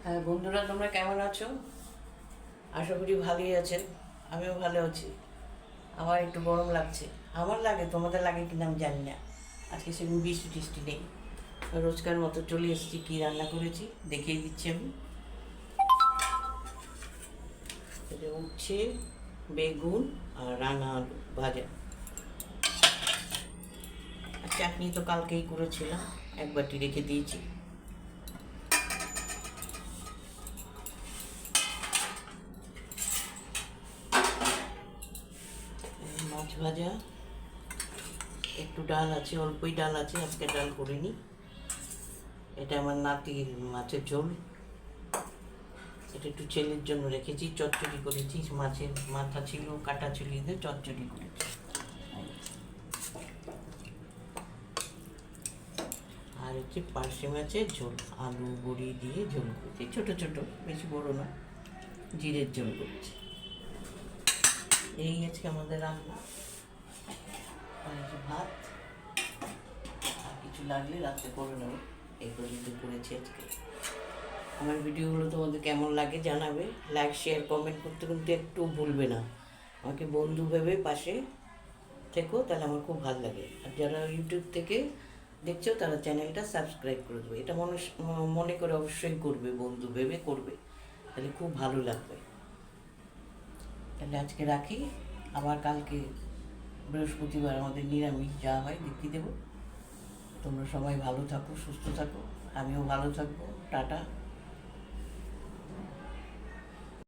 হ্যাঁ বন্ধুরা, তোমরা কেমন আছো? আশা করি ভালোই আছেন। আমিও ভালো আছি। আমার একটু গরম লাগছে। আমার লাগে, তোমাদের লাগে কিনা আমি জানি না। আজকে সেরকম বৃষ্টি টিষ্টি নেই। রোজকার মতো চলে এসেছি। কী রান্না করেছি দেখিয়ে দিচ্ছি আমি। এটা উচ্ছে, বেগুন আর রাঙা আলু ভাজা। আর চাটনি তো কালকেই করেছিলাম, এক বাটি রেখে দিয়েছি। মাছ ভাজা, একটু ডাল আছে, অল্পই ডাল আছে, আজকে ডাল করিনি। এটা আমার নাতির মাছের ঝোল। এটা একটু ছেলের জন্য রেখেছি। চচ্চড়ি করেছি, মাছের মাথা ছিল, কাটা ছিল, দিয়ে চচ্চড়ি করেছি। আর হচ্ছে পার্শে মাছের ঝোল, আলু বড়ি দিয়ে ঝোল করেছি, ছোটো ছোটো, বেশি বড় না, জিরের ঝোল করেছি। এই আজকে আমাদের রান্না। আর ভাত, আর কিছু লাগলে রাত্রে করে নেবো। এই পর্যন্ত করেছি আজকে। আমার ভিডিওগুলো তোমাদের কেমন লাগে জানাবে। লাইক শেয়ার কমেন্ট করতে কিন্তু একটু ভুলবে না। আমাকে বন্ধু ভেবে পাশে থেকো, তাহলে আমার খুব ভালো লাগে। আর যারা ইউটিউব থেকে দেখছো তারা চ্যানেলটা সাবস্ক্রাইব করে দেবে। এটা মনে করে অবশ্যই করবে, বন্ধু ভেবে করবে, তাহলে খুব ভালো লাগবে। তাহলে আজকে রাখি। আবার কালকে বৃহস্পতিবার আমাদের নিরামিষ যা হয় দেখিয়ে দেবো। তোমরা সবাই ভালো থাকো, সুস্থ থাকো, আমিও ভালো থাকবো। টাটা।